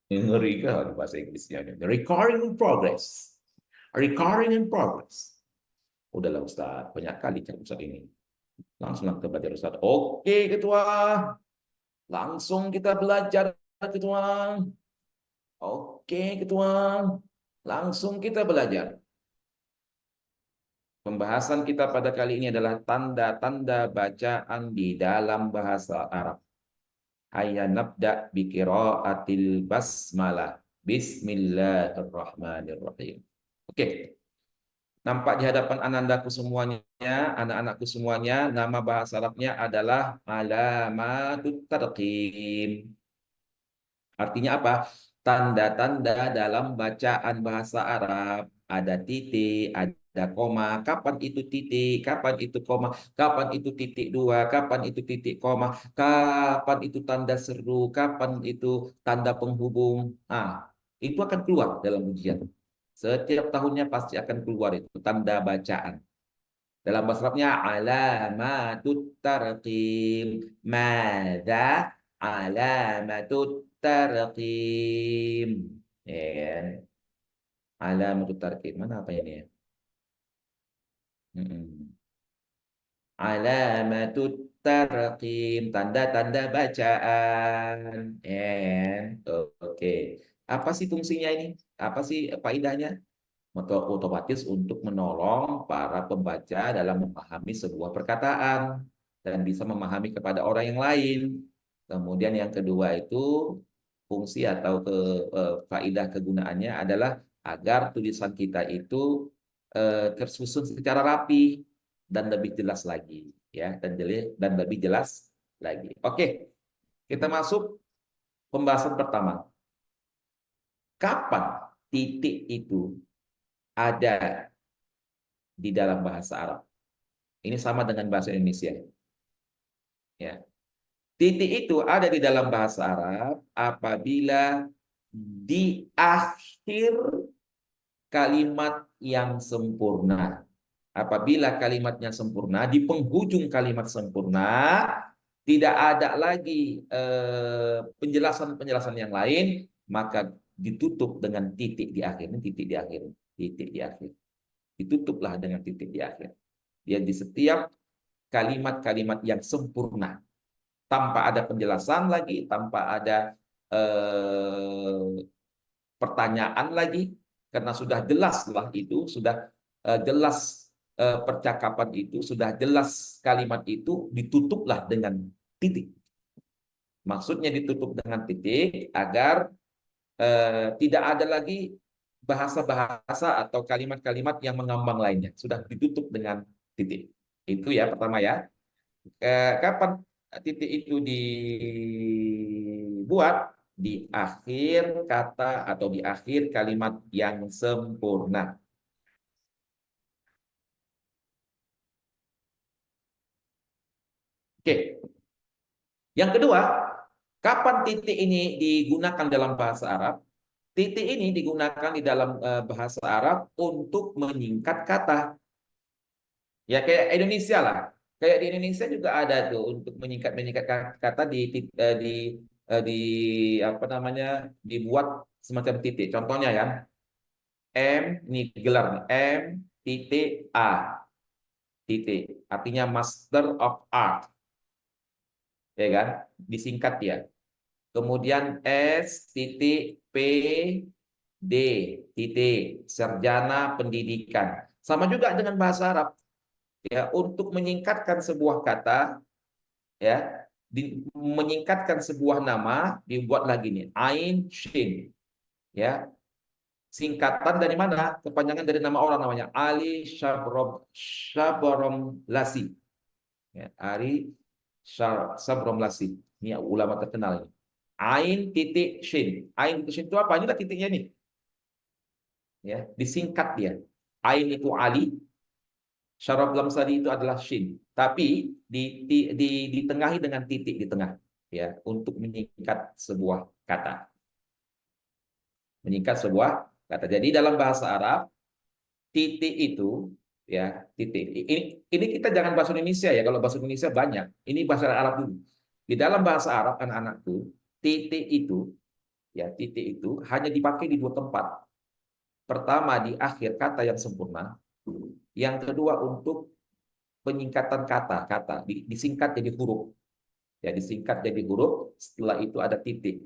Ngeri kali bahasa Inggrisnya. Recurring in progress. Recurring in progress. Udahlah Ustaz, banyak kali kan Ustaz ini. Langsung kita belajar Ustaz. Oke Ketua, langsung kita belajar Ketua. Oke Ketua, langsung kita belajar. Pembahasan kita pada kali ini adalah tanda-tanda bacaan di dalam bahasa Arab. Hayya nabda bi qiraatil basmalah. Bismillahirrahmanirrahim. Oke, nampak di hadapan anandaku semuanya, anak-anakku semuanya, nama bahasa Arabnya adalah alamatut tarqim. Artinya apa? Tanda-tanda dalam bacaan bahasa Arab. Ada titik, ada koma. Kapan itu titik? Kapan itu koma? Kapan itu titik dua? Kapan itu titik koma? Kapan itu tanda seru? Kapan itu tanda penghubung? Ah, itu akan keluar dalam ujian. Setiap tahunnya pasti akan keluar itu tanda bacaan. Dalam bahasa Arabnya alamatut tarqim. Mada alamatut tarqim. Ya kan? Alamatut tarqim. Mana apa ini ya? Mm-mm. Alamatut tarqim. Tanda-tanda bacaan. Ya kan? Oke. Apa sih fungsinya ini? Apa sih faedahnya? Otomatis untuk menolong para pembaca dalam memahami sebuah perkataan dan bisa memahami kepada orang yang lain. Kemudian yang kedua itu fungsi atau faedah kegunaannya adalah agar tulisan kita itu tersusun secara rapi dan lebih jelas lagi, ya, dan lebih jelas lagi. Oke, kita masuk pembahasan pertama. Kapan titik itu ada di dalam bahasa Arab? Ini sama dengan bahasa Indonesia. Ya. Titik itu ada di dalam bahasa Arab apabila di akhir kalimat yang sempurna. Apabila kalimatnya sempurna, di penghujung kalimat sempurna, tidak ada lagi penjelasan-penjelasan yang lain, maka ditutup dengan titik di akhir. Ini titik di akhir. Titik di akhir. Ditutuplah dengan titik di akhir. Dia di setiap kalimat-kalimat yang sempurna tanpa ada penjelasan lagi, tanpa ada pertanyaan lagi, karena sudah jelaslah itu, sudah jelas percakapan itu, sudah jelas kalimat itu, ditutuplah dengan titik. Maksudnya ditutup dengan titik agar tidak ada lagi bahasa-bahasa atau kalimat-kalimat yang mengambang lainnya. Sudah ditutup dengan titik. Itu ya pertama ya. Kapan titik itu dibuat? Di akhir kata atau di akhir kalimat yang sempurna. Oke. Yang kedua, kapan titik ini digunakan dalam bahasa Arab? Titik ini digunakan di dalam bahasa Arab untuk menyingkat kata. Ya kayak Indonesia lah. Kayak di Indonesia juga ada tuh untuk menyingkat kata di apa namanya dibuat semacam titik. Contohnya ya, M ini gelar nih, M titik A titik. Artinya Master of Art, ya kan? Disingkat ya. Kemudian S titik P D titik Sarjana Pendidikan. Sama juga dengan bahasa Arab. Ya, untuk menyingkatkan sebuah kata, ya, menyingkatkan sebuah nama dibuat lagi nih, Ain Shin, ya, singkatan dari mana? Kepanjangan dari nama orang namanya Ali Shabrom Lasi, ya, Ali Shabrom Lasi, ini ulama terkenal ini. Ain titik Shin, Ain titik Shin itu apa? Inilah titiknya nih, ya, disingkat dia. Ain itu Ali, Syarab lamsadi itu adalah shin, tapi ditengahi dengan titik di tengah, ya, untuk menyingkat sebuah kata, menyingkat sebuah kata. Jadi dalam bahasa Arab titik itu, ya, titik ini kita jangan bahasa Indonesia ya, kalau bahasa Indonesia banyak. Ini bahasa Arab dulu. Di dalam bahasa Arab anak-anakku, titik itu Ya, titik itu hanya dipakai di dua tempat. Pertama di akhir kata yang sempurna, yang kedua untuk penyingkatan kata, disingkat jadi huruf. Ya, disingkat jadi huruf, setelah itu ada titik.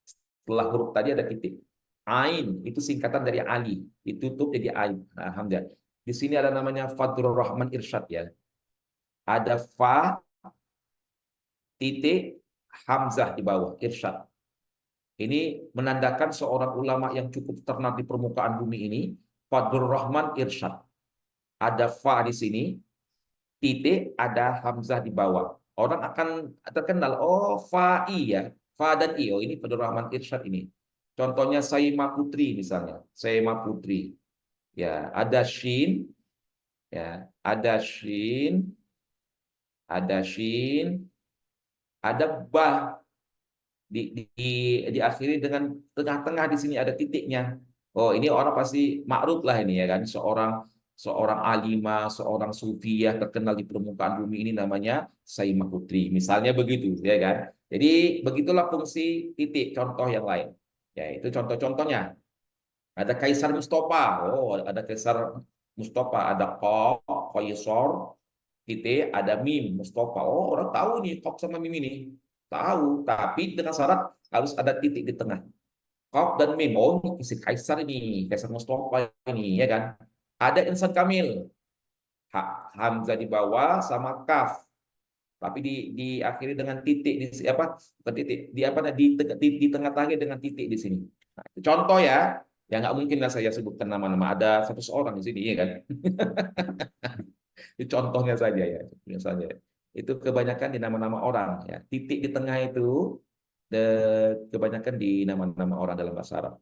Setelah huruf tadi ada titik. Ain itu singkatan dari Ali, ditutup jadi Ain. Nah, Hamzah. Di sini ada namanya Fadlur Rahman Irsyad ya. Ada fa titik Hamzah di bawah Irsyad. Ini menandakan seorang ulama yang cukup terkenal di permukaan bumi ini, Fadlur Rahman Irsyad. Ada fa di sini, titik, ada hamzah di bawah. Orang akan terkenal, oh fa'i ya, fa dan i. Oh, ini Fadlur Rahman Irsyad ini. Contohnya Saima Putri misalnya, Saima Putri. Ya, ada shin, ya, ada shin, ada ba diakhiri dengan tengah-tengah di sini ada titiknya. Oh, ini orang pasti makruf lah ini ya kan, seorang seorang alimah, seorang sufiyah terkenal di permukaan bumi ini namanya Saimah Putri. Misalnya begitu, ya kan? Jadi begitulah fungsi titik. Contoh yang lain. Ya, itu contoh-contohnya. Ada Kaisar Mustafa. Oh, ada Kaisar Mustafa, ada Qaf, Qaisar, titik, ada mim, Mustafa. Oh, orang tahu nih Qaf sama mim ini. Tahu, tapi dengan syarat harus ada titik di tengah. Qaf dan mim. Oh, ini si Kaisar ini, Kaisar Mustafa ini, ya kan? Ada insan kamil. Hamzah di bawah sama kaf. Tapi diakhiri dengan titik di apa? Bukan titik, di apa di tengah-tengah dengan titik di sini. Nah, itu contoh ya. Ya nggak mungkin lah saya sebutkan nama-nama. Ada 100 orang di sini, ya kan? Itu contohnya saja ya, contohnya saja. Itu kebanyakan di nama-nama orang ya. Titik di tengah itu kebanyakan di nama-nama orang dalam bahasa Arab.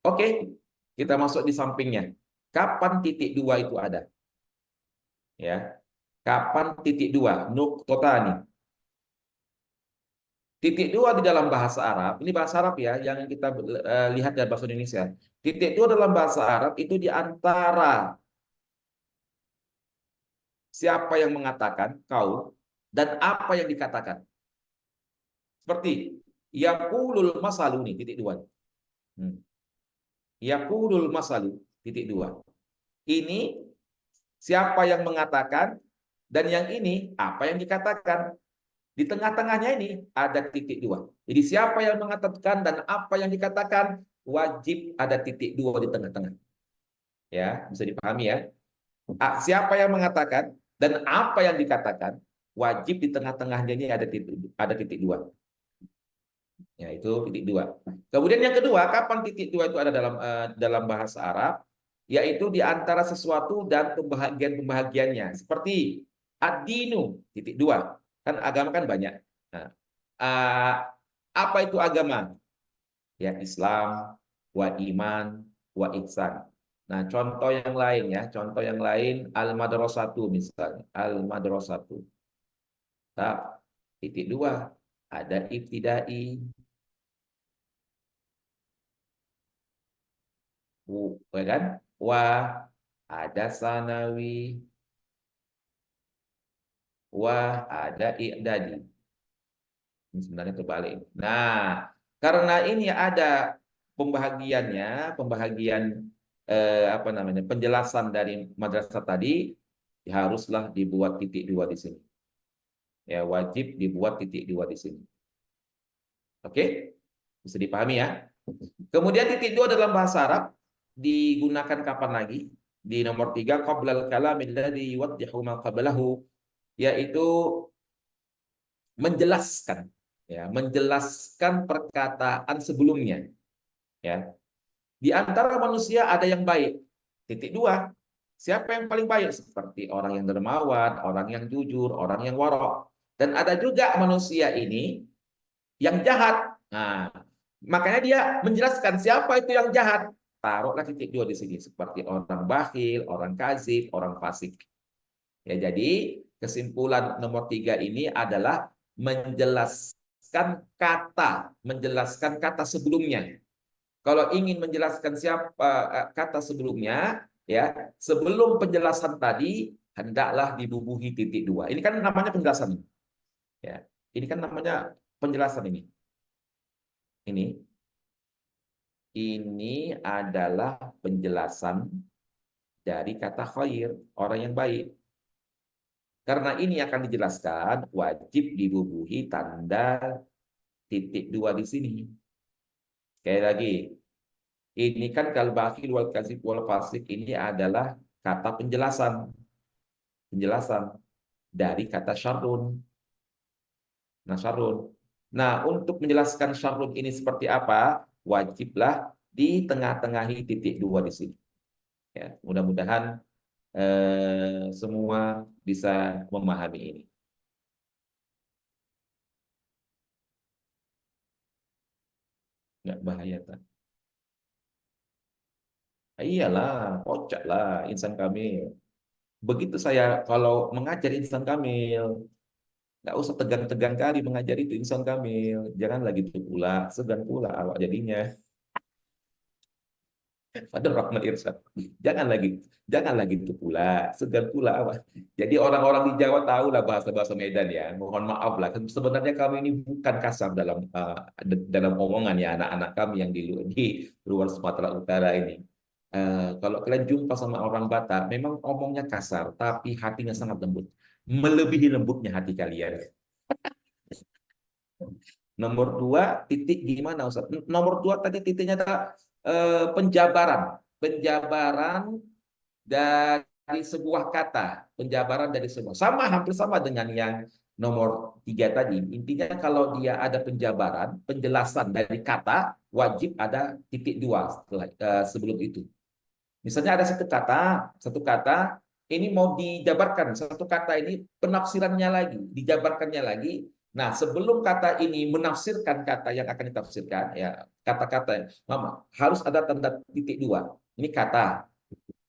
Oke, kita masuk di sampingnya. Kapan titik dua itu ada? Ya, kapan titik dua? Nuktotani. Titik dua di dalam bahasa Arab, ini bahasa Arab ya, yang kita lihat dari bahasa Indonesia. Titik dua dalam bahasa Arab itu di antara siapa yang mengatakan, kau, dan apa yang dikatakan. Seperti yaqulul masalu nih titik dua. Hmm. Yaqulul masalu titik dua. Ini siapa yang mengatakan dan yang ini apa yang dikatakan. Di tengah-tengahnya ini ada titik dua. Jadi siapa yang mengatakan dan apa yang dikatakan wajib ada titik dua di tengah-tengah. Ya, bisa dipahami ya. Siapa yang mengatakan dan apa yang dikatakan wajib di tengah-tengahnya ini ada titik dua. Ya, itu titik dua. Kemudian yang kedua, kapan titik dua itu ada dalam bahasa Arab? Yaitu di antara sesuatu dan pembahagian-pembahagiannya. Seperti ad-dinu, titik dua. Kan agama kan banyak. Nah, uh, apa itu agama? Ya, Islam, wa iman, wa ihsan. Nah, contoh yang lain ya, contoh yang lain al-madrasatu misalnya, al-madrasatu. Nah, titik dua, ada ibtidai, ya kan? Wah, ada sanawi, wah, ada i'dadi. Ini sebenarnya terbalik. Nah, karena ini ada pembahagian apa namanya, penjelasan dari madrasah tadi, haruslah dibuat titik dua di sini. Ya, wajib dibuat titik dua di sini. Oke? Bisa dipahami ya? Kemudian titik dua dalam bahasa Arab digunakan kapan lagi? Di nomor tiga, qablal kalam alladhi yuwaddihu ma qablahu, yaitu menjelaskan, ya, menjelaskan perkataan sebelumnya. Ya, di antara manusia ada yang baik. Titik dua, siapa yang paling baik? Seperti orang yang dermawan, orang yang jujur, orang yang warok. Dan ada juga manusia ini yang jahat. Nah, makanya dia menjelaskan siapa itu yang jahat. Taruhlah titik dua di sini. Seperti orang bakhil, orang kazib, orang fasik. Ya, jadi kesimpulan nomor tiga ini adalah menjelaskan kata sebelumnya. Kalau ingin menjelaskan siapa kata sebelumnya, ya sebelum penjelasan tadi hendaklah dibubuhi titik dua. Ini kan namanya penjelasan, ya. Ini kan namanya penjelasan ini. ini adalah penjelasan dari kata khair, orang yang baik. Karena ini akan dijelaskan, wajib dibubuhi tanda titik dua di sini. Sekali lagi, ini kan kal bakhil wal kadzib wal fasik ini adalah kata penjelasan, penjelasan dari kata syarrun. Nah, syarrun. Nah, untuk menjelaskan syarrun ini seperti apa, wajiblah di tengah-tengahi titik dua di sini. Ya, mudah-mudahan semua bisa memahami ini. Nggak bahaya, tak? Iyalah, kocak lah insan kamil. Begitu saya kalau mengajar insan kamil, nggak usah tegang-tegang kali mengajar itu insan kamil. Jangan lagi itu pula, segan pula awak jadinya. Pada Rahman Irsyad. Jangan lagi itu pula, segan pula awak. Jadi orang-orang di Jawa tahu lah bahasa-bahasa Medan ya. Mohon maaf lah. Sebenarnya kami ini bukan kasar dalam omongan ya anak-anak kami yang di luar Sumatera Utara ini. Kalau kalian jumpa sama orang Batak, memang omongnya kasar, tapi hatinya sangat lembut. Melebihi lembutnya hati kalian. Nomor dua, titik gimana Ustaz? Nomor dua tadi titiknya adalah penjabaran. Penjabaran dari sebuah kata. Penjabaran dari sebuah. Sama, hampir sama dengan yang nomor tiga tadi. Intinya kalau dia ada penjabaran, penjelasan dari kata, wajib ada titik dua sebelum itu. Misalnya ada satu kata ini mau dijabarkan, satu kata ini penafsirannya lagi, dijabarkannya lagi. Nah, sebelum kata ini menafsirkan kata yang akan ditafsirkan, ya kata-kata, mama harus ada tanda titik dua. Ini kata,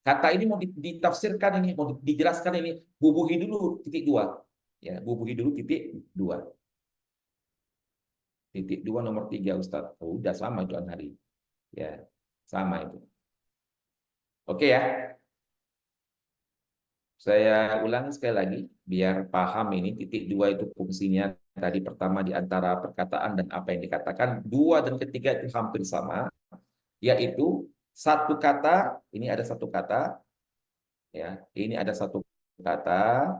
kata ini mau ditafsirkan ini, mau dijelaskan ini, bubuhi dulu titik dua, ya bubuhi dulu titik dua, titik dua nomor tiga Ustadz. Oh, udah sama itu hari, ya sama itu. Oke ya. Saya ulangi sekali lagi, biar paham ini titik dua itu fungsinya tadi pertama di antara perkataan dan apa yang dikatakan, dua dan ketiga itu hampir sama, yaitu satu kata, ini ada satu kata, ya, ini ada satu kata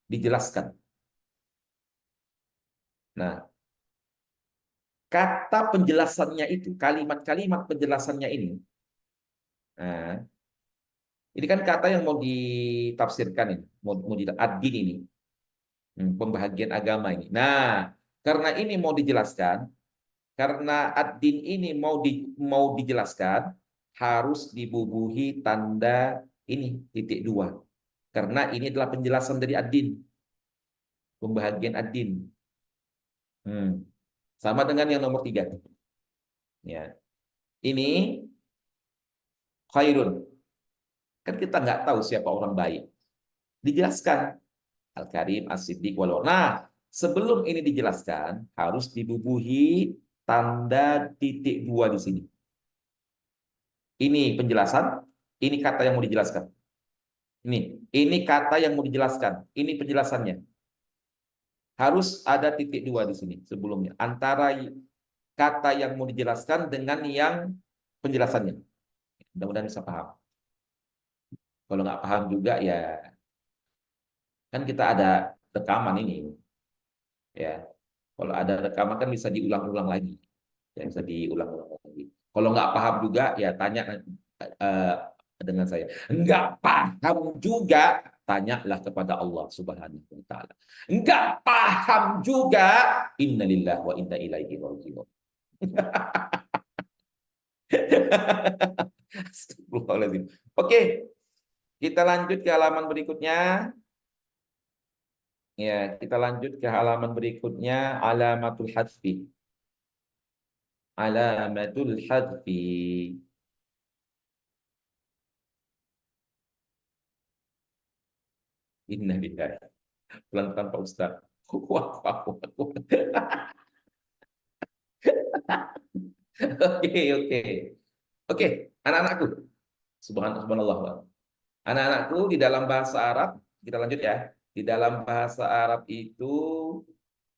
dijelaskan. Nah, kata penjelasannya itu, kalimat-kalimat penjelasannya ini, nah, ini kan kata yang mau ditafsirkan ini, mau ad-din ini. Pembahagian agama ini. Nah, karena ini mau dijelaskan, karena ad-din ini mau dijelaskan, harus dibubuhi tanda ini titik dua. Karena ini adalah penjelasan dari ad-din, pembahagian ad-din. Hmm. Sama dengan yang nomor tiga. Ya, ini khairun. Kan kita nggak tahu siapa orang baik. Dijelaskan Al-Karim, As-Siddiq, wal. Nah, sebelum ini dijelaskan, harus dibubuhi tanda titik dua di sini. Ini penjelasan, ini kata yang mau dijelaskan. Ini kata yang mau dijelaskan. Ini penjelasannya. Harus ada titik dua di sini sebelumnya. Antara kata yang mau dijelaskan dengan yang penjelasannya. Mudah-mudahan bisa paham. Kalau nggak paham juga ya, kan kita ada rekaman ini. Ya, kalau ada rekaman kan bisa diulang-ulang lagi. Ya, bisa diulang-ulang lagi. Kalau nggak paham juga ya tanya eh, dengan saya. Nggak paham juga, tanyalah kepada Allah Subhanahu wa taala. Nggak paham juga, innalillah wa inna ilaihi rajiun. Astagfirullahaladzim. Oke, kita lanjut ke halaman berikutnya. Ya, kita lanjut ke halaman berikutnya, alamatul hadfi. Alamatul hadfi. Innalillah. Pelan-pelan Pak Ustaz. Wah, wah, wah, wah. Oke, oke. Oke, anak-anakku. Subhanallah. Anak-anakku di dalam bahasa Arab, kita lanjut ya. Di dalam bahasa Arab itu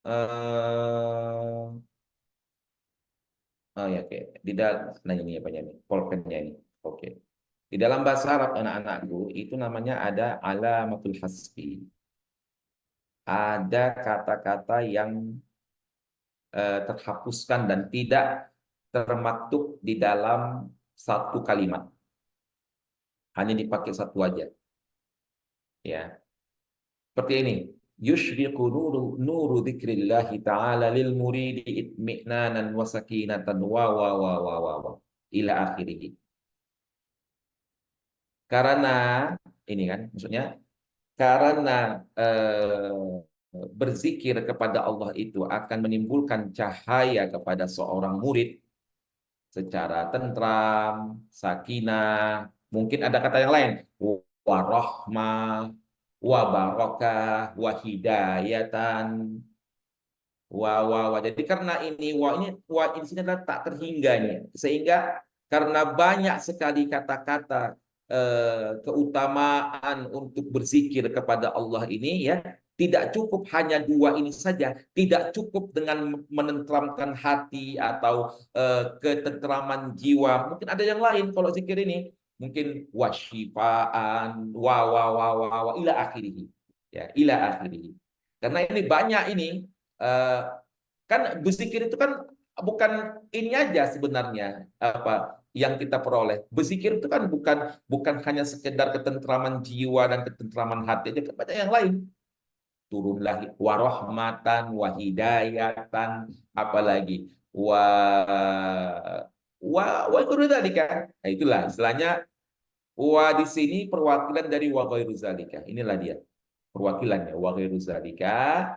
eh, Oh ya, oke. Di dalam, nah ini apanya nih? Polpennya ini. Oke. Di dalam bahasa Arab anak-anakku itu namanya ada alamatul hasbi. Ada kata-kata yang terhapuskan dan tidak termaktub di dalam satu kalimat. Hanya dipakai satu aja. Ya. Seperti ini. Yushriqu nuru dzikrillahi ta'ala lil muridi itmi'nanan wa sakinatan wa ila akhirih. Karena ini kan maksudnya karena berzikir kepada Allah itu akan menimbulkan cahaya kepada seorang murid secara tentram, sakinah, mungkin ada kata yang lain, warahmah, wabarakah, wahidayatan, wah. Jadi karena ini wah ini sini adalah tak terhingganya, sehingga karena banyak sekali kata-kata keutamaan untuk berzikir kepada Allah ini ya, tidak cukup hanya dua ini saja, tidak cukup dengan menenteramkan hati atau ketentraman jiwa. Mungkin ada yang lain kalau zikir ini, mungkin wasyifaan, wa ila akhirih. Ya, ila akhirih. Karena ini banyak ini eh, kan berzikir itu kan bukan ini aja sebenarnya apa yang kita peroleh. Berzikir itu kan bukan bukan hanya sekedar ketentraman jiwa dan ketentraman hati aja, kan banyak yang lain. Turunlah warahmatan, wahidayatan, apalagi wa wa itu tadi kan. Nah, itulah istilahnya wa di sini perwakilan dari wa ghairu zalika. Inilah dia perwakilannya wa ghairu zalika.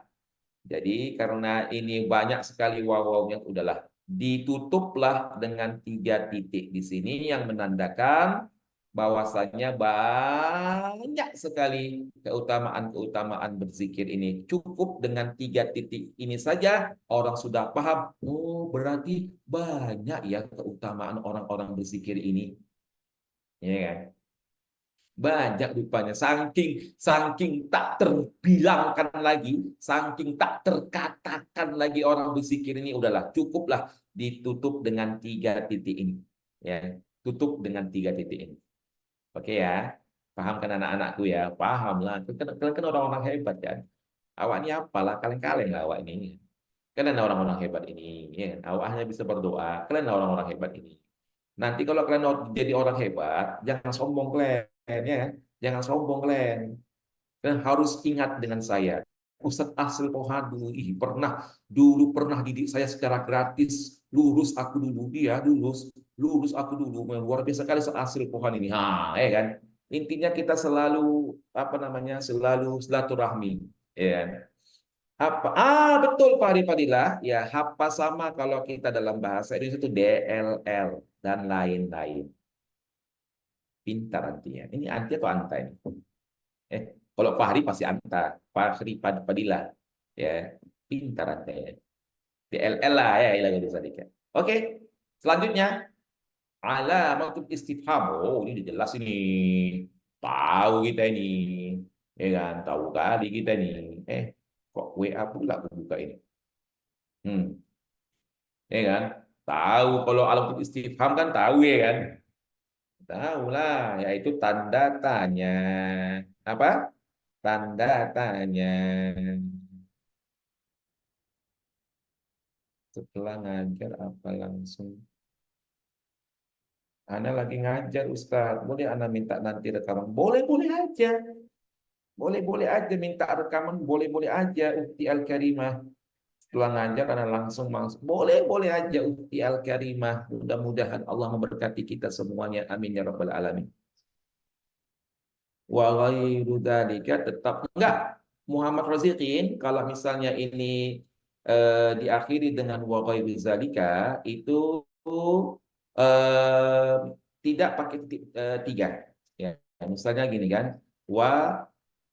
Jadi karena ini banyak sekali wawawnya, udahlah ditutuplah dengan tiga titik di sini yang menandakan bahwasanya banyak sekali keutamaan-keutamaan berzikir ini. Cukup dengan tiga titik ini saja orang sudah paham. Oh, berarti banyak ya keutamaan orang-orang berzikir ini. Ya kan? Banyak rupanya, saking saking tak terbilangkan lagi, saking tak terkatakan lagi orang berzikir ini, udahlah cukuplah ditutup dengan tiga titik ini. Ya, tutup dengan tiga titik ini. Oke ya, paham kan anak-anakku ya? Paham lah. Kalian kan orang-orang hebat kan? Awak ini apalah, kalian-kalian lah awak ini. Kalian ada orang-orang hebat ini. Ya, kan? Awak hanya bisa berdoa. Kalian ada orang-orang hebat ini. Nanti kalau kalian mau jadi orang hebat, jangan sombong kalian ya. Jangan sombong kalian. Kalian harus ingat dengan saya. Ustadz Asrul Pohadu, dulu pernah didik saya secara gratis. Lulus aku dulu, dia lulus aku dulu. Luar biasa kali Ustadz Asrul Pohadu ini. Ya kan? Intinya kita selalu apa namanya? Selalu silaturahmi, ya kan? Betul Pak Fadilah. Ya, apa sama kalau kita dalam bahasa Indonesia itu DLL dan lain-lain. Pintar artinya. Ini anti atau anta ini? Eh, kalau Fahri pasti anta. Fahri Fadilah. Ya, pintar anta ya. DLL lah ya, ilah gitu sadika. Oke, selanjutnya alamatul istifham. Oh, ini udah jelas ini. Tahu kita ini. Ya kan, tahu kali kita ini. Eh, kok WA pula aku buka ini. Hmm. Ya kan? Tahu kalau alam istifham kan tahu ya kan? Tahu lah, yaitu tanda tanya. Apa? Tanda tanya. Setelah ngajar apa langsung? Ana lagi ngajar Ustaz. Boleh Ana minta nanti rekaman? Boleh-boleh aja. Boleh-boleh aja minta rekaman, boleh-boleh aja Ukti Al-Karimah. Setelah ngajar karena langsung masuk. Boleh-boleh aja Ukti Al-Karimah. Mudah-mudahan Allah memberkati kita semuanya. Amin ya rabbal alamin. Wa ghairu dzalika tetap enggak. Muhammad Raziqin kalau misalnya ini diakhiri dengan wa ghairu dzalika itu eh, tidak pakai titik tiga ya. Misalnya gini kan, wa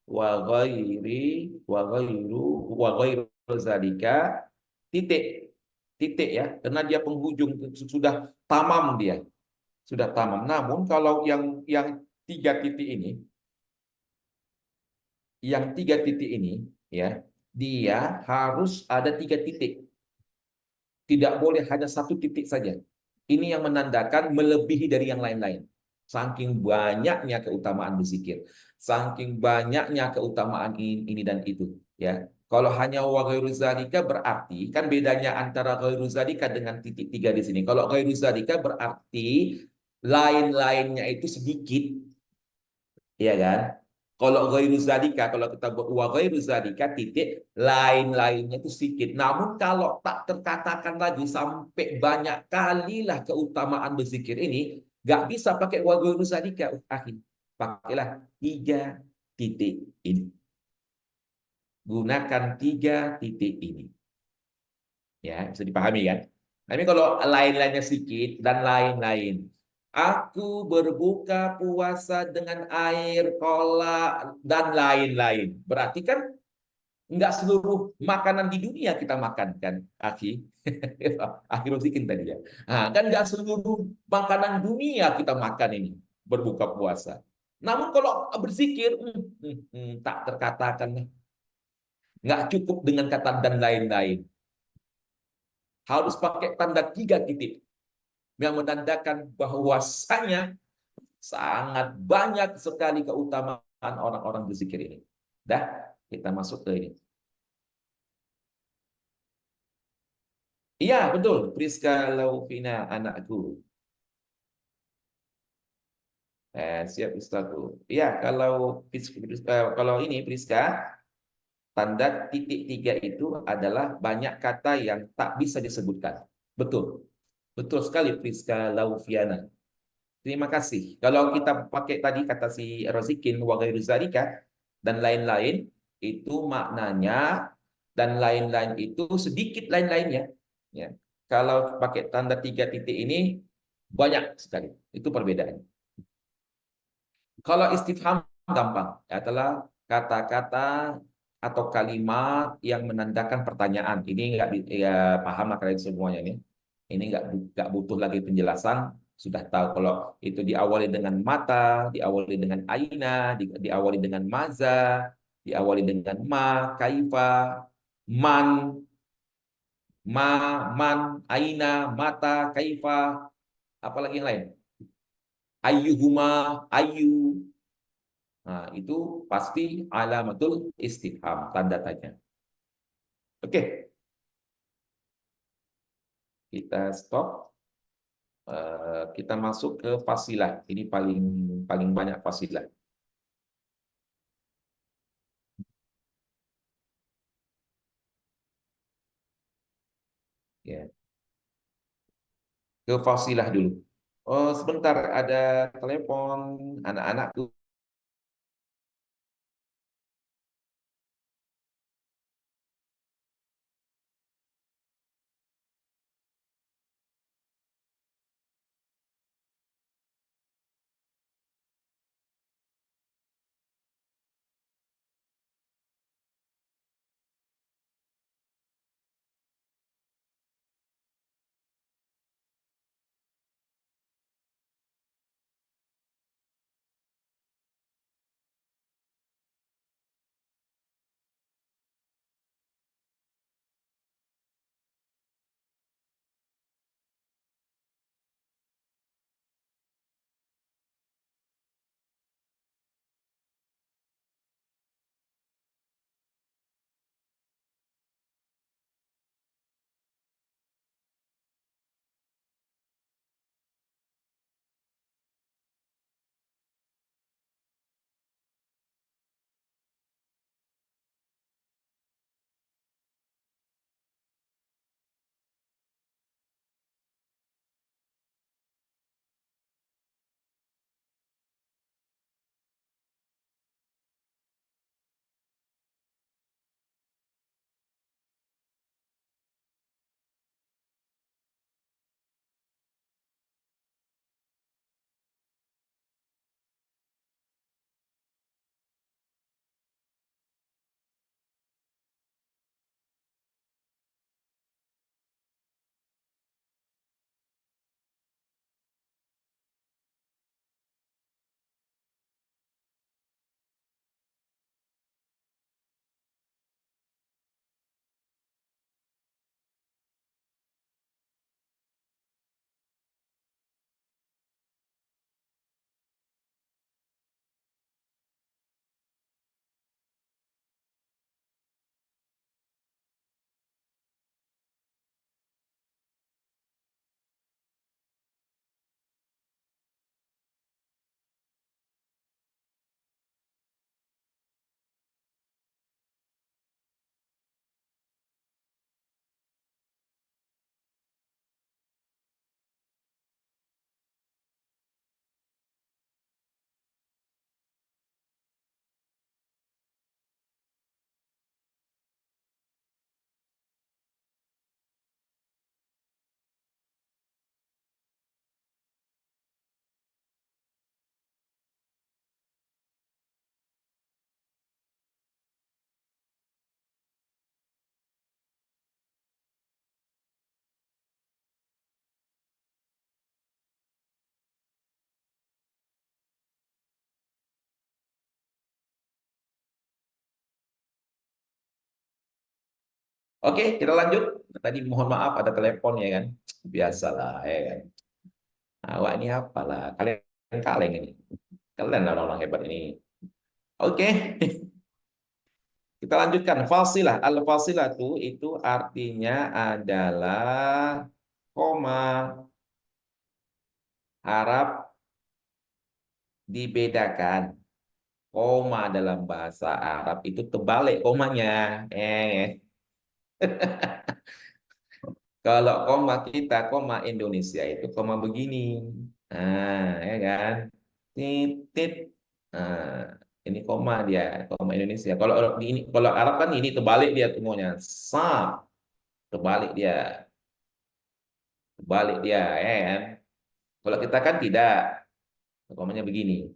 wa ghairi wa ghairu dzalika titik titik ya, karena dia penghujung sudah tamam dia, sudah tamam. Namun kalau yang tiga titik ini, yang tiga titik ini ya, dia harus ada tiga titik. Tidak boleh hanya satu titik saja. Ini yang menandakan melebihi dari yang lain-lain. Saking banyaknya keutamaan berzikir, saking banyaknya keutamaan ini dan itu, ya. Kalau hanya wa ghairu zalika berarti kan bedanya antara ghairu zalika dengan titik tiga di sini. Kalau ghairu zalika berarti lain-lainnya itu sedikit, ya kan? Kalau ghairu zalika, kalau kita buat wa ghairu zalika titik lain-lainnya itu sedikit. Namun kalau tak terkatakan lagi sampai banyak kalilah keutamaan berzikir ini, nggak bisa pakai wa ghairu zalika, akhir. Pakailah tiga titik ini. Gunakan tiga titik ini. Ya, bisa dipahami kan? Tapi kalau lain-lainnya sedikit dan lain-lain. Aku berbuka puasa dengan air, kolak, dan lain-lain. Berarti kan nggak seluruh makanan di dunia kita makan kan, Aki? Akhir zikin tadi ya. Nah, kan nggak seluruh makanan dunia kita makan ini berbuka puasa. Namun kalau berzikir, tak terkatakan. Nggak cukup dengan kata dan lain-lain. Harus pakai tanda tiga titik yang menandakan bahwasanya sangat banyak sekali keutamaan orang-orang berzikir ini. Dah, kita masuk ke ini. Iya, betul. Priska Laufina, anakku. Siap, Ustazku. Iya, kalau ini Priska, tanda titik tiga itu adalah banyak kata yang tak bisa disebutkan. Betul. Betul sekali, Priska Laufiana. Terima kasih. Kalau kita pakai tadi kata si Rozikin, wa ghairu zalika, dan lain-lain, itu maknanya, dan lain-lain itu sedikit lain-lainnya. Ya. Kalau pakai tanda tiga titik ini, banyak sekali. Itu perbedaan. Kalau istifham gampang, adalah kata-kata atau kalimat yang menandakan pertanyaan. Ini nggak ya, paham lah kalian semuanya ini. Ini nggak butuh lagi penjelasan. Sudah tahu kalau itu diawali dengan mata, diawali dengan aina, diawali dengan maza, diawali dengan ma, kaifa, man, ma, man, aina, mata, kaifa, apalagi yang lain. Ayyuhuma, ayu. Nah, itu pasti alamatul istifham, tanda tanya. Oke, kita stop. Kita masuk ke fasilah. Ini paling paling banyak fasilah. Ya, ke fasilah dulu. Oh, sebentar ada telepon anak-anakku. Oke, kita lanjut. Tadi mohon maaf ada telepon ya kan. Biasalah ya kan. Awak ini apalah, kalian kaleng ini. Kalian orang-orang hebat ini. Oke, kita lanjutkan. Fasilah. Al-fasilah itu artinya adalah koma. Harap dibedakan. Koma dalam bahasa Arab itu terbalik komanya. Kalau koma kita, koma Indonesia itu koma begini. Ya kan? Titit. Nah, ini koma dia, koma Indonesia. Kalau Arab kan ini terbalik dia semuanya. Sam, terbalik dia, terbalik dia, ya kan? Kalau kita kan tidak, komanya begini.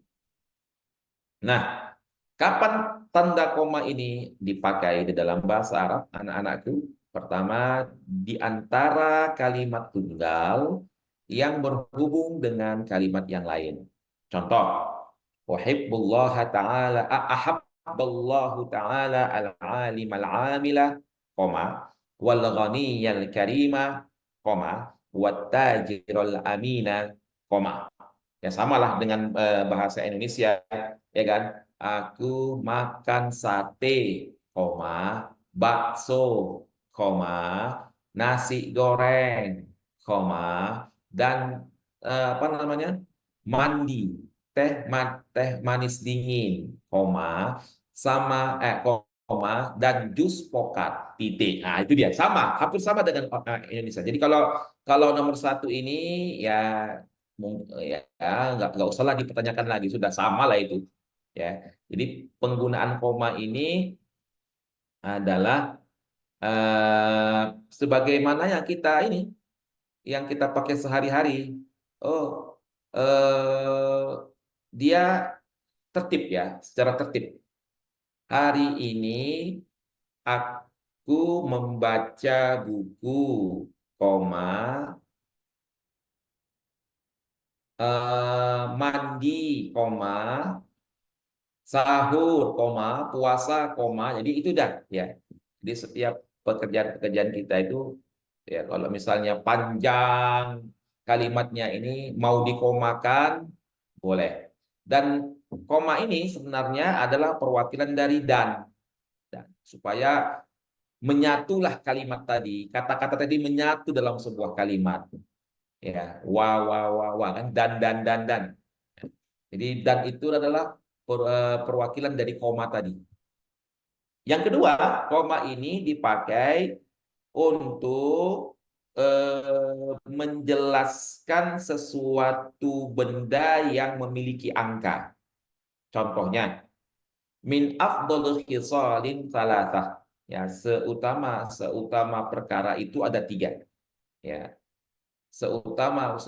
Nah, kapan tanda koma ini dipakai di dalam bahasa Arab, anak-anakku? Pertama, di antara kalimat tunggal yang berhubung dengan kalimat yang lain. Contoh, Wahibbullah ta'ala, ahabballahu ta'ala al-alim al-amila, koma, wal ghaniyal karima, koma, wat tajirul amina, koma. Ya samalah dengan bahasa Indonesia, ya kan? Aku makan sate, koma, bakso, koma, nasi goreng, koma, dan apa namanya? Mandi, teh manis dingin, koma, sama koma dan jus pokat, titik. Nah, itu dia sama, hampir sama dengan Indonesia. Jadi kalau kalau nomor satu ini ya ya nggak usah lah dipertanyakan lagi, sudah sama lah itu ya. Jadi penggunaan koma ini adalah eh, sebagaimana yang kita pakai sehari-hari. Oh, dia tertib ya, secara tertib. Hari ini aku membaca buku, koma, mandi, koma, sahur, koma, puasa, koma. Jadi itu dah ya. Jadi setiap pekerjaan-pekerjaan kita itu ya kalau misalnya panjang kalimatnya ini mau dikomakan boleh. Dan koma ini sebenarnya adalah perwakilan dari dan supaya menyatulah kalimat tadi, kata-kata tadi menyatu dalam sebuah kalimat. Ya, wah kan dan. Jadi dan itu adalah perwakilan dari koma tadi. Yang kedua, koma ini dipakai untuk menjelaskan sesuatu benda yang memiliki angka. Contohnya, min afdhalul khisalin thalathah. Ya, seutama perkara itu ada tiga. Ya, seutama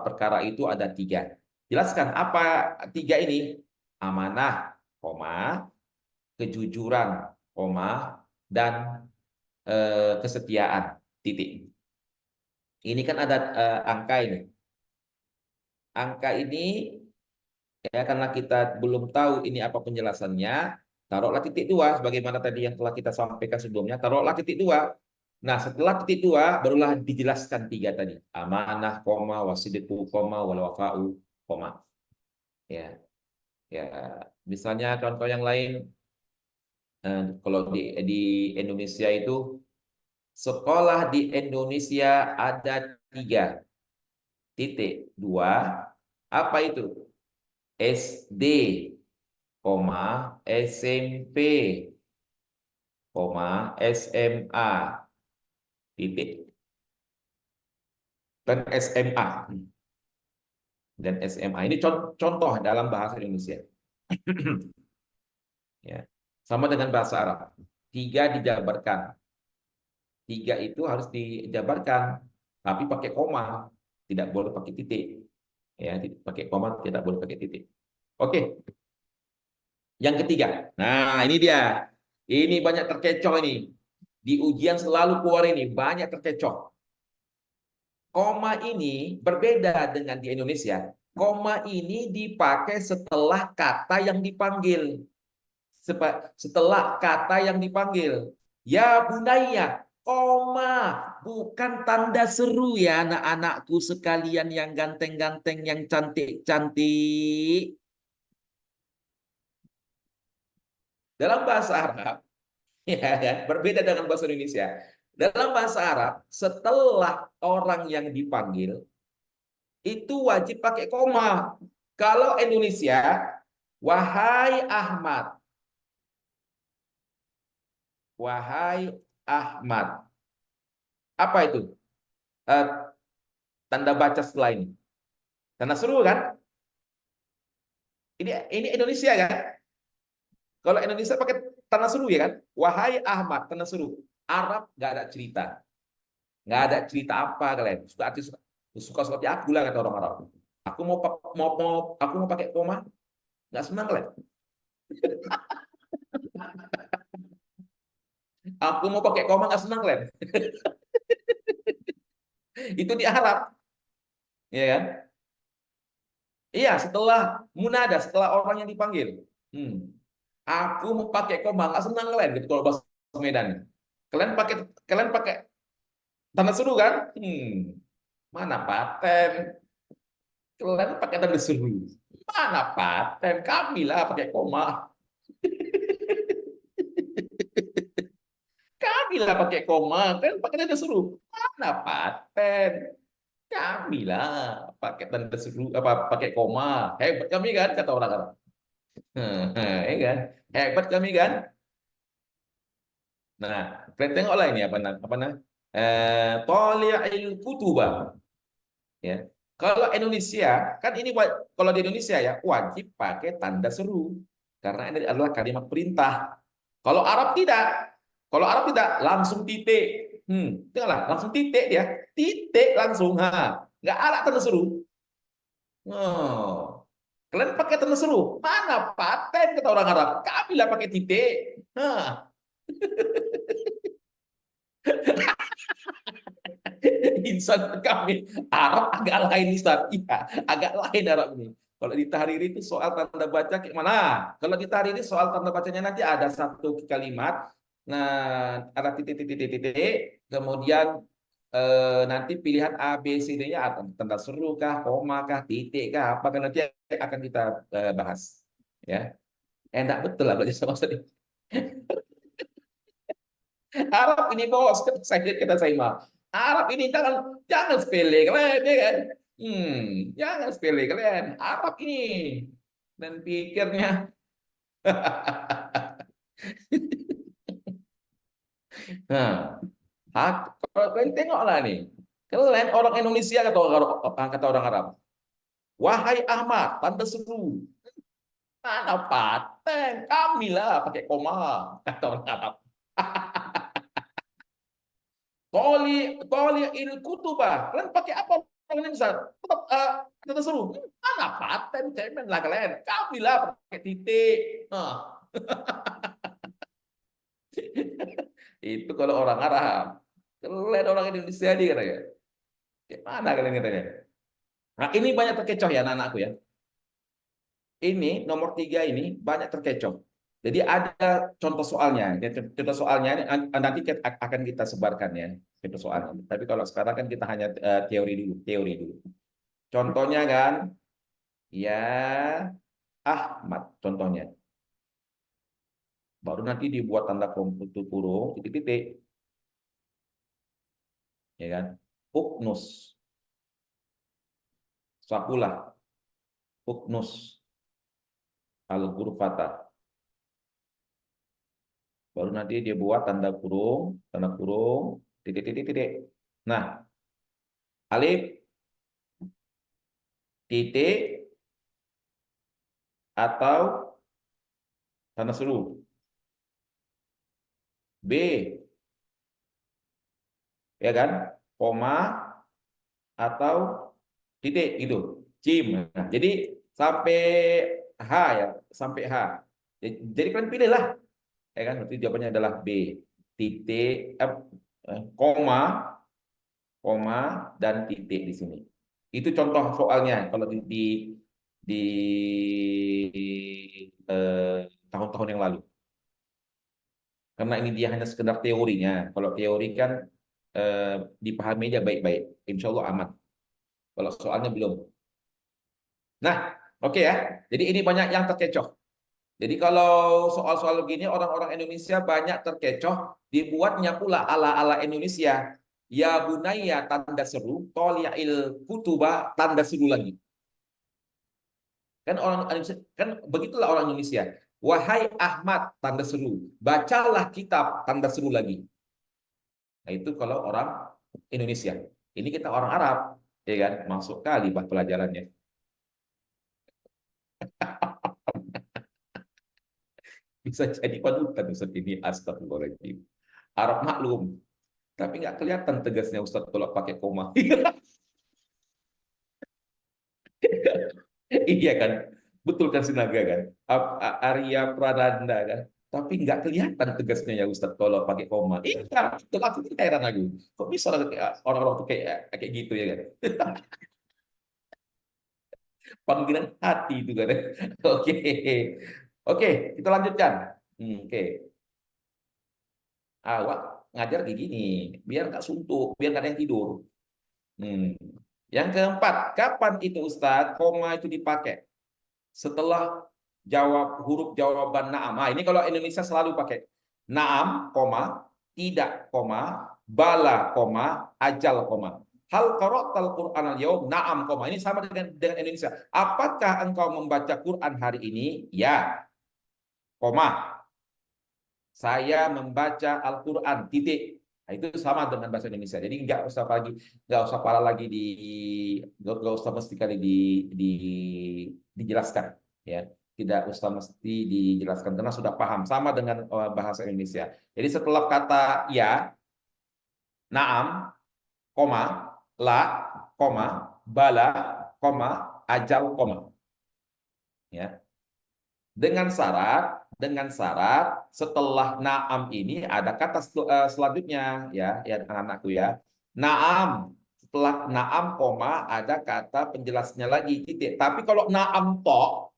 perkara itu ada tiga. Jelaskan apa tiga ini? Amanah, koma, kejujuran, koma, dan kesetiaan, titik. Ini kan ada angka ini. Angka ini ya karena kita belum tahu ini apa penjelasannya, taruhlah titik dua sebagaimana tadi yang telah kita sampaikan sebelumnya, taruhlah titik dua. Nah, setelah titik dua barulah dijelaskan tiga tadi. Amanah, koma, wasidiku, koma, wal wafa'u, koma. Ya, ya. Misalnya contoh yang lain, kalau di Indonesia itu sekolah di Indonesia ada tiga titik dua. Apa itu? SD, koma, SMP, koma, SMA, titik, dan SMA. Dan SMA ini contoh dalam bahasa Indonesia. Ya. Sama dengan bahasa Arab. Tiga dijabarkan. Tiga itu harus dijabarkan, tapi pakai koma. Tidak boleh pakai titik. Ya, pakai koma, tidak boleh pakai titik. Oke, yang ketiga. Nah, ini dia. Ini banyak terkecoh ini. Di ujian selalu keluar ini, banyak terkecoh. Koma ini berbeda dengan di Indonesia. Koma ini dipakai setelah kata yang dipanggil. Setelah kata yang dipanggil. Ya bunaya, koma, bukan tanda seru ya anak-anakku sekalian yang ganteng-ganteng, yang cantik-cantik. Dalam bahasa Arab, ya, ya, berbeda dengan bahasa Indonesia. Dalam bahasa Arab, setelah orang yang dipanggil, itu wajib pakai koma. Kalau Indonesia, wahai Ahmad, wahai Ahmad. Apa itu? Eh, tanda baca setelah ini. Tanda seru kan? Ini Indonesia kan? Kalau Indonesia pakai tanda seru ya kan? Wahai Ahmad, tanda seru. Arab nggak ada cerita. Nggak ada cerita apa kalian. Suka seperti aku lah kata orang Arab. Aku aku mau pakai koma, nggak senang kalian. Aku mau pakai koma nggak senang kalian. Itu di Arab, ya kan? Iya, setelah munada, setelah orang yang dipanggil. Hmm. Aku mau pakai koma, nggak senang kalian gitu kalau bahasa Medan. Kalian pakai kalian pakai tanda seru kan? Mana paten? Kalian pakai tanda seru. Mana paten? Kami lah pakai koma. Kami lah pakai koma. Kalian pakai tanda seru. Mana paten? Kami lah pakai tanda seru apa pakai koma. Hebat kami kan kata orang Arab. Ya kan? Hebat kami kan? Nah, kalian tengoklah ini apa nah? Tali'il kutubah. Ya. Kalau Indonesia, kan ini kalau di Indonesia ya wajib pakai tanda seru karena ini adalah kalimat perintah. Kalau Arab tidak. Kalau Arab tidak langsung titik. Tengoklah, langsung titik dia. Titik langsung. Nggak ada tanda seru. Oh. Kalian pakai tanda seru. Mana paten kata orang Arab. Kami lah pakai titik. Hah. Insan kami Arab agak lain Ustaz. Iya, agak lain Arab ini. Kalau di tahriri itu soal tanda baca kayak mana? Kalau di tahriri soal tanda bacanya nanti ada satu kalimat, nah ada titik-titik-titik, kemudian nanti pilihan A, B, C, D-nya atau tanda seru kah, koma kah, titik kah, apa kan nanti akan kita bahas. Ya, enak betul lah kalau sama tadi. Arab ini bos, kata saya mah. Arab ini jangan jangan sepele kalian ya kan. Jangan sepele kalian. Arab ini dan pikirnya. Nah, kalau kalian tengoklah nih. Kalian orang Indonesia kata orang Arab. Wahai Ahmad, tanda seru. Mana paten? Kami lah pakai koma. Kata orang Arab. Toli il kutubah. Kalian pakai apa? Kalian bisa tetap kita suruh. Mana paten cemen lah kalian. Kami lah pakai titik. Nah, itu kalau orang Arab. Kalian orang Indonesia dia katanya. Gimana kalian katanya? Nah, ini banyak terkecoh ya anak-anakku ya. Ini nomor 3 ini banyak terkecoh. Jadi ada contoh soalnya. Contoh soalnya nanti akan kita sebarkan ya. Contoh soalnya. Tapi kalau sekarang kan kita hanya teori dulu. Teori dulu. Contohnya kan, ya Ahmad contohnya. Baru nanti dibuat tanda kurung, titik-titik, ya kan? Uknus, sakulah, uknus, al-ghurfata. Baru nanti dia buat tanda kurung, titik-titik-titik. Nah, alif, titik, atau tanda seru. B, ya kan? Koma, atau titik gitu. Cim. Nah, jadi sampai H ya, sampai H. Jadi kalian pilihlah, ya kan? Berarti jawabannya adalah B. Titik, koma dan titik di sini. Itu contoh soalnya kalau di tahun-tahun yang lalu. Karena ini dia hanya sekedar teorinya. Kalau teori kan dipahami aja baik-baik. Insya Allah aman. Kalau soalnya belum. Nah, oke ya. Jadi ini banyak yang terkecoh. Jadi kalau soal-soal begini orang-orang Indonesia banyak terkecoh, dibuatnya pula ala-ala Indonesia. Ya bunaya tanda seru, toli'il kutuba tanda seru lagi. Kan orang Indonesia, kan begitulah orang Indonesia. Wahai Ahmad tanda seru, bacalah kitab tanda seru lagi. Nah, itu kalau orang Indonesia. Ini kita orang Arab, ya kan? Masuk kali bah pelajarannya. Bisa jadi panutan Ustaz ini, astagfirullahaladzim. Arab maklum, tapi nggak kelihatan tegasnya Ustaz kalau pakai koma. Iya kan? Betul kan Sinaga kan? Arya Pradanda kan? Tapi nggak kelihatan tegasnya ya Ustaz kalau pakai koma. Iya, betul aku tuh heran aku. Kok bisa orang-orang tuh kayak kayak gitu ya kan? Panggilan hati itu kan. Oke. Oke, kita lanjutkan. Oke. Awak ngajar kayak gini, biar nggak suntuk, biar nggak ada yang tidur. Hmm. Yang keempat, kapan itu Ustadz koma itu dipakai? Setelah jawab huruf jawaban na'am. Nah, ini kalau Indonesia selalu pakai na'am, koma, tidak, koma, bala, koma, ajal, koma. Hal qara'tal Qur'an al-yaum, na'am, koma. Ini sama dengan Indonesia. Apakah engkau membaca Quran hari ini? Ya, koma. Saya membaca Al-Quran, titik. Nah, itu sama dengan bahasa Indonesia. Jadi nggak usah pala lagi nggak usah mesti kali dijelaskan, ya. Tidak usah mesti dijelaskan karena sudah paham sama dengan bahasa Indonesia. Jadi setelah kata ya, naam, koma, la, koma, bala, koma, ajal, koma, ya. Dengan syarat setelah naam ini ada kata selanjutnya, ya anak-anakku ya. Naam, setelah naam koma ada kata penjelasnya lagi titik. Tapi kalau naam to,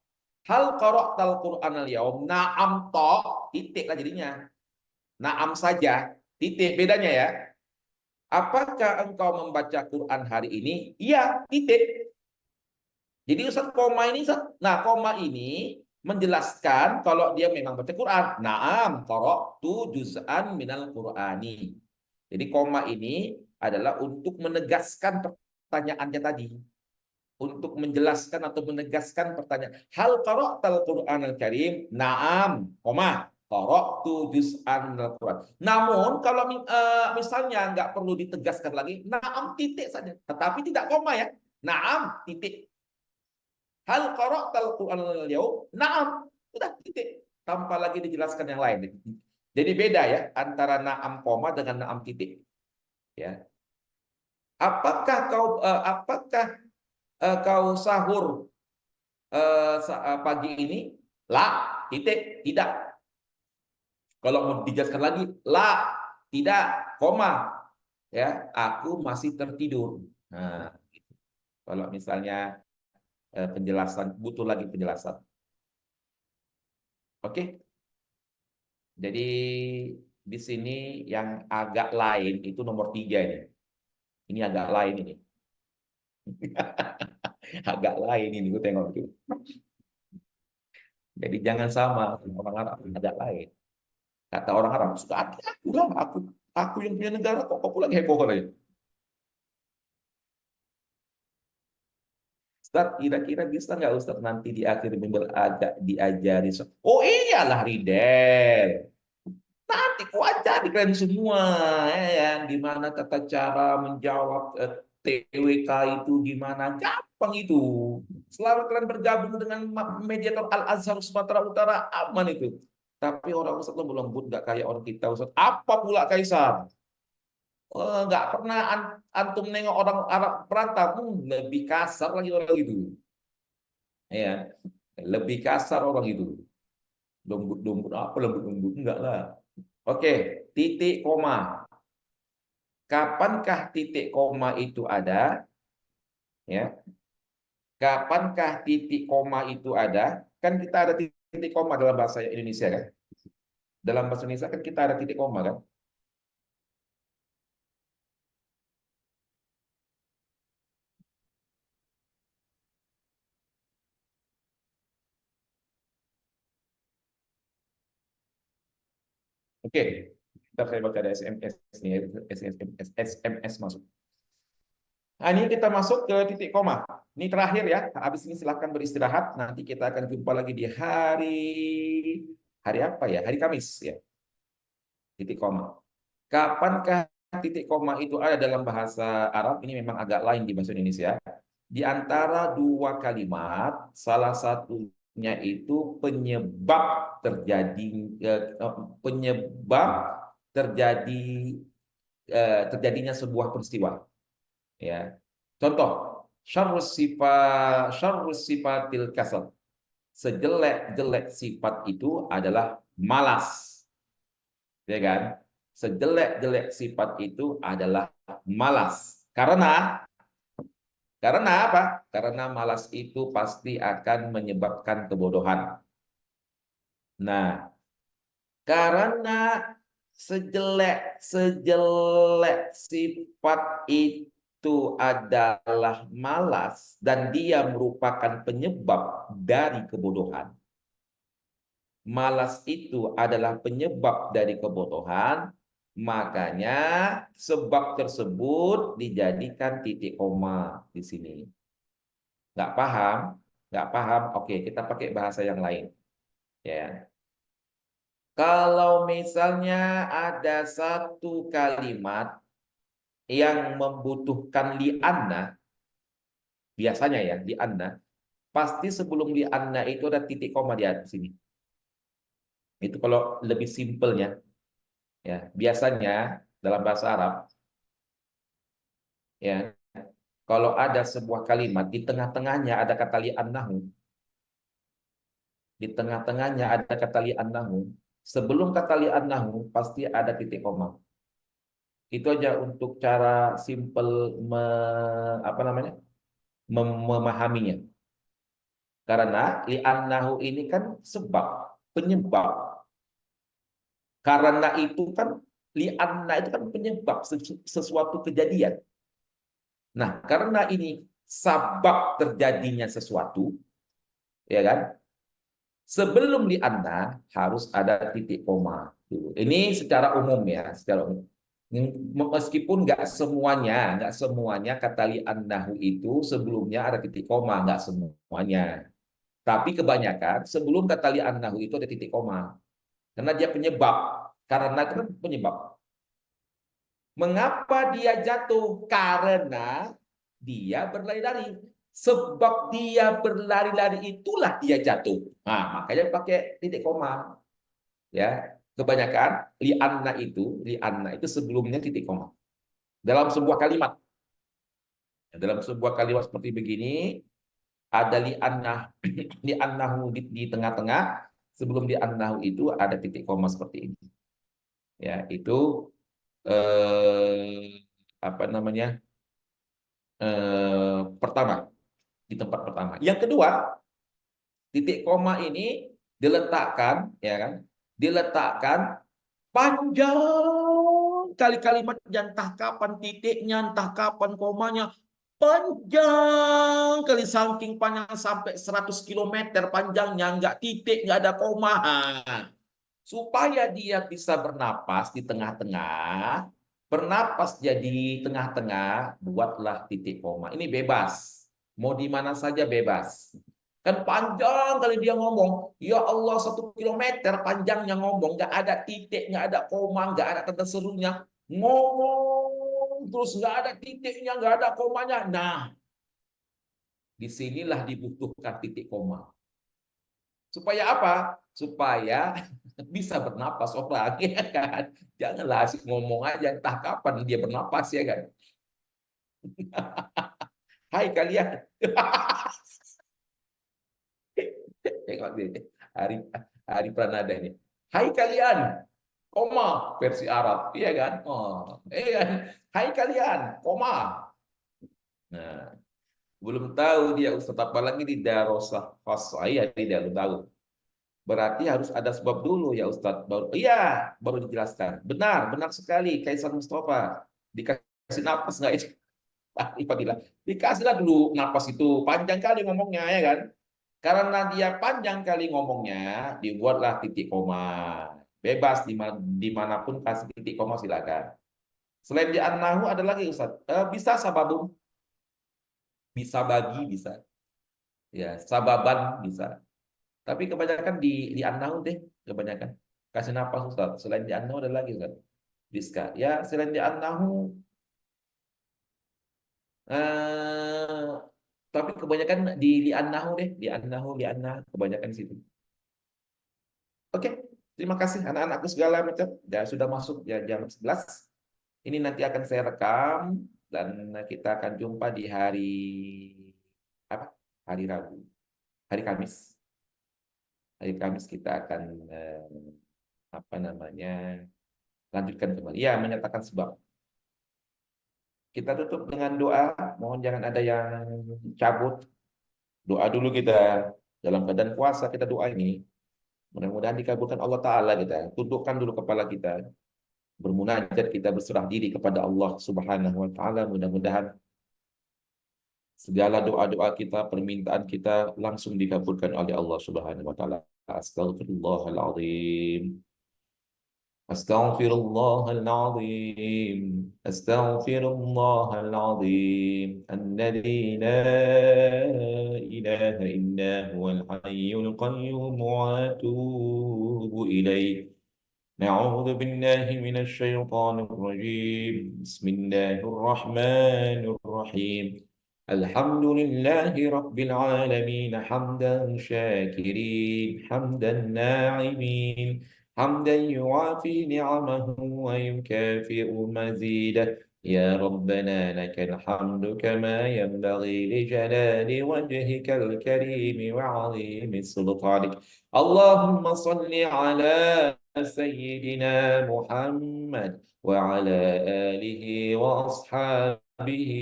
hal qara'tal Qur'an al-yaum, naam to titik lah jadinya. Naam saja titik, bedanya ya. Apakah engkau membaca Quran hari ini? Iya, titik. Jadi Ustaz koma ini, koma ini menjelaskan kalau dia memang baca Quran. Naam, qara'tu juz'an minal Qur'ani. Jadi koma ini adalah untuk menegaskan pertanyaannya tadi. Untuk menjelaskan atau menegaskan pertanyaan. Hal qara'tal Qur'an al-Karim? Naam, koma. Qara'tu juz'an minal Qur'an. Namun kalau misalnya nggak perlu ditegaskan lagi, naam titik saja. Tetapi tidak koma ya. Naam titik. Hal qara'tal Qur'an al-yaum? Na'am. Sudah titik. Tanpa lagi dijelaskan yang lain. Jadi beda ya antara na'am koma dengan na'am titik. Ya. Apakah kau sahur pagi ini? La, titik, tidak. Kalau mau dijelaskan lagi, la, tidak, koma. Ya, aku masih tertidur. Nah, gitu. Kalau misalnya penjelasan butuh lagi penjelasan. Oke. Jadi di sini yang agak lain itu nomor 3 ini. Ini agak lain ini. Agak lain ini, gue tengok itu. Jadi jangan sama orang Arab, agak lain. Kata orang Arab, suka hati aku lah, aku yang punya negara kok kau pulang heboh aja. Ustaz, kira-kira bisa nggak Ustaz nanti di akhir bimbel agak diajari? Oh iyalah Ridel. Nanti ku ajari kalian semua, ya, gimana tata cara menjawab TWK itu gimana, gampang itu. Selalu kalian bergabung dengan mediator Al Azhar Sumatera Utara, aman itu. Tapi orang Ustaz lembut lembut nggak kayak orang kita Ustaz. Apa pula Kaisar? Nggak pernah antum nengok orang Arab perantau, lebih kasar lagi orang itu. Ya, lebih kasar orang itu. Lembut-lembut apa lembut-lembut enggak lah. Oke, titik koma. Kapankah titik koma itu ada? Ya, kapankah titik koma itu ada? Kan kita ada titik koma dalam bahasa Indonesia kan? Dalam bahasa Indonesia kan kita ada titik koma kan? Oke, ntar saya baca ada SMS nih, SMS masuk. Nah, ini kita masuk ke titik koma. Ini terakhir ya. Habis ini silahkan beristirahat. Nanti kita akan jumpa lagi di hari apa ya? Hari Kamis ya. Titik koma. Kapankah titik koma itu ada dalam bahasa Arab? Ini memang agak lain di bahasa Indonesia. Di antara dua kalimat, salah satunya itu penyebab terjadi terjadinya sebuah peristiwa. Ya, contoh, syarrus sifatil kasal. Sejelek-jelek sifat itu adalah malas, ya kan? Sejelek-jelek sifat itu adalah malas. Karena apa? Karena malas itu pasti akan menyebabkan kebodohan. Nah, karena sejelek-sejelek sifat itu adalah malas dan dia merupakan penyebab dari kebodohan. Malas itu adalah penyebab dari kebodohan, makanya sebab tersebut dijadikan titik koma di sini. Nggak paham? Nggak paham? Oke, kita pakai bahasa yang lain. Ya. Kalau misalnya ada satu kalimat yang membutuhkan li'anna, biasanya ya, li'anna, pasti sebelum li'anna itu ada titik koma di atas sini. Itu kalau lebih simpelnya. Ya, biasanya dalam bahasa Arab, ya, kalau ada sebuah kalimat di tengah-tengahnya ada kata li'annahu, di tengah-tengahnya ada kata li'annahu, sebelum kata li'annahu pasti ada titik koma. Itu aja untuk cara simpel apa namanya? Memahaminya. Karena li'annahu ini kan sebab, penyebab. Karena itu kan li'anna itu kan penyebab sesuatu kejadian. Nah, karena ini sabab terjadinya sesuatu, ya kan? Sebelum li'anna harus ada titik koma dulu. Ini secara umum ya, secara umum. Meskipun nggak semuanya kata li'annahu itu sebelumnya ada titik koma, nggak semuanya. Tapi kebanyakan sebelum kata li'annahu itu ada titik koma. Karena dia penyebab. Karena itu kan penyebab. Mengapa dia jatuh? Karena dia berlari-lari. Sebab dia berlari-lari itulah dia jatuh. Nah, makanya pakai titik koma. Ya, kebanyakan li'anna itu sebelumnya titik koma. Dalam sebuah kalimat. Dalam sebuah kalimat seperti begini, ada li'annahu di tengah-tengah. Sebelum li'annahu itu ada titik koma seperti ini. Ya, itu apa namanya? Pertama, di tempat pertama. Yang kedua, titik koma ini diletakkan, ya kan? Diletakkan panjang kali kalimatnya, entah kapan titiknya, entah kapan komanya, panjang kali saking panjang sampai 100 kilometer panjangnya, nggak titik, nggak ada koma. Supaya dia bisa bernapas di tengah-tengah, bernapas jadi tengah-tengah, buatlah titik koma. Ini bebas. Mau di mana saja bebas. Kan panjang kali dia ngomong, ya Allah 1 kilometer panjangnya ngomong, nggak ada titik, nggak ada koma, nggak ada tanda serunya, ngomong terus nggak ada titiknya, nggak ada komanya. Nah, disinilah dibutuhkan titik koma. Supaya apa? Supaya bisa bernapas orang, ya kan? Janganlah asik ngomong aja, entah kapan dia bernapas, ya kan? Hai kalian. Tengok ini, hari hari Pranada ini. Hai kalian, koma versi Arab, iya kan? Oh, iya kan? Hai kalian, koma. Nah, belum tahu dia Ustaz apa lagi di darosah khasah, ya tidak belum tahu. Berarti harus ada sebab dulu ya Ustadz. Baru iya, baru dijelaskan. Benar, benar sekali Kaisar Mustafa. Dikasih napas nggak itu? Ipa bilang, dikasihlah dulu napas itu. Panjang kali ngomongnya ya kan. Karena dia panjang kali ngomongnya, dibuatlah titik koma. Bebas dimanapun kasih titik koma silakan. Selain di an-nahu ada lagi Ustaz. Bisa sababun, bisa bagi, bisa. Ya, sababan bisa. Tapi kebanyakan di an-nahu deh, kebanyakan. Kasih napas Ustaz. Selain di an-nahu ada lagi Ustaz. Diska. Ya, selain di an-nahu eh tapi kebanyakan di an-nahu deh, di an-nahu kebanyakan di situ. Oke, terima kasih anak-anakku segala macam. Ya, sudah masuk ya jam 11. Ini nanti akan saya rekam dan kita akan jumpa di hari apa? Hari Rabu, hari Kamis. Hari Kamis kita akan apa namanya? Lanjutkan kembali. Ya, menyatakan sebab. Kita tutup dengan doa. Mohon jangan ada yang cabut. Doa dulu kita dalam keadaan puasa kita doa ini. Mudah-mudahan dikabulkan Allah Ta'ala kita. Tundukkan dulu kepala kita. Bermunajat kita berserah diri kepada Allah Subhanahu wa taala. Mudah-mudahan segala doa-doa kita, permintaan kita langsung dikabulkan oleh Allah Subhanahu wa taala. Astagfirullahaladzim. أستغفر الله العظيم أستغفر الله العظيم الذي لا إله إلا هو الحي القيوم وأتوب إليه نعوذ بالله من الشيطان الرجيم بسم الله الرحمن الرحيم الحمد لله رب العالمين حمدا شاكرين حمدا ناعمين حمدا يوافي نعمه ويكافئ مزيده يا ربنا لك الحمد كما ينبغي لجلال وجهك الكريم وعظيم سلطانك اللهم صل على سيدنا محمد وعلى آله وأصحابه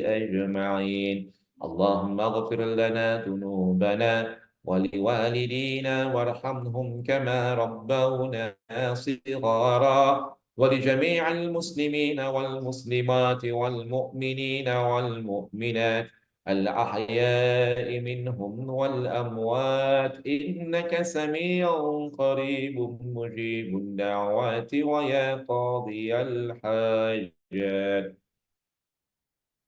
أجمعين اللهم اغفر لنا ذنوبنا ولوالدينا وارحمهم كما ربونا صغارا ولجميع المسلمين والمسلمات والمؤمنين والمؤمنات الأحياء منهم والأموات إنك سميع قريب مجيب الدعوات ويا قاضي الحاجات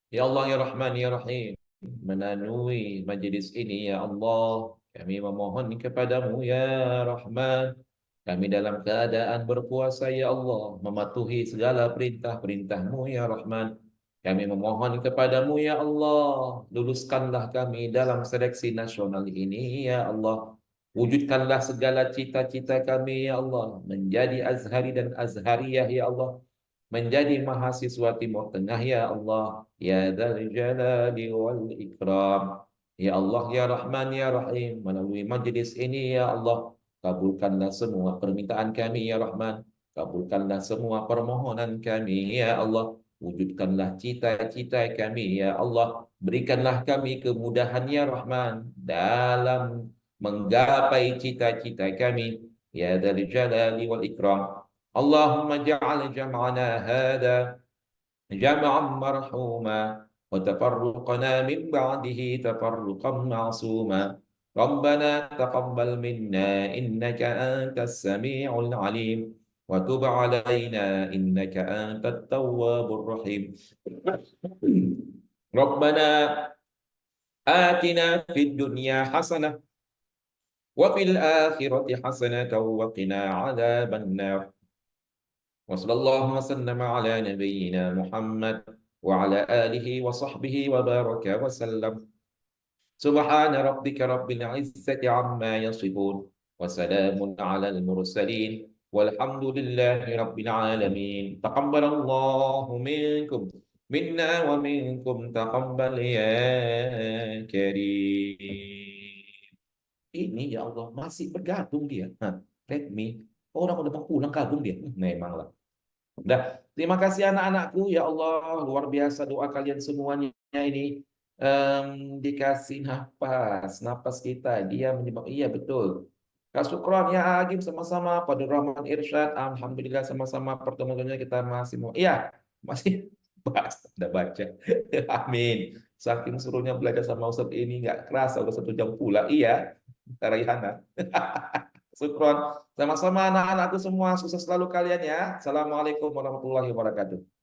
Ya Allah, Ya Rahman, Ya Rahim, menanui majlis ini, Ya Allah, kami memohon kepadamu, Ya Rahman, kami dalam keadaan berpuasa, Ya Allah, mematuhi segala perintah-perintahmu, Ya Rahman. Kami memohon kepadamu, Ya Allah, luluskanlah kami dalam seleksi nasional ini, Ya Allah. Wujudkanlah segala cita-cita kami, Ya Allah, menjadi Azhari dan Azhariyah, Ya Allah, menjadi mahasiswa Timur Tengah ya Allah ya Dzal Jalali wal Ikram ya Allah ya Rahman ya Rahim melalui majlis ini ya Allah kabulkanlah semua permintaan kami ya Rahman kabulkanlah semua permohonan kami ya Allah wujudkanlah cita-cita kami ya Allah berikanlah kami kemudahan ya Rahman dalam menggapai cita-cita kami ya Dzal Jalali wal Ikram اللهم اجعل جمعنا هذا جمعا مرحوما وتفرقنا من بعده تفرقا معصوما ربنا تقبل منا إنك أنت السميع العليم وتب علينا إنك أنت التواب الرحيم ربنا آتنا في الدنيا حسنة وفي الآخرة حسنة وقنا عذاب النار وصلى الله وسلم على نبينا محمد وعلى آله وصحبه وبارك وسلم سبحان ربك رب العزة عما يصفون وسلام على المرسلين والحمد لله رب العالمين تقبل الله منكم منا ومنكم تقبل يا كريم ini ya Allah masih bergabung dia. Nah, let me orang udah pulang kagum dia. Memanglah. Udah, terima kasih anak-anakku ya Allah, luar biasa doa kalian semuanya ini dikasih napas, napas kita dia menyebab iya betul. Kak Sukron, ya Agim sama-sama, Pak Nur Rahman Irsyad, Alhamdulillah sama-sama pertemuannya kita masih mau, iya, masih bahas, udah baca. Amin. Saking suruhnya belajar sama Ustadz ini nggak kerasa udah 1 jam pula. Iya, Kak Raihana. Sukron, sama-sama anak-anakku semua, sukses selalu kalian ya. Assalamualaikum warahmatullahi wabarakatuh.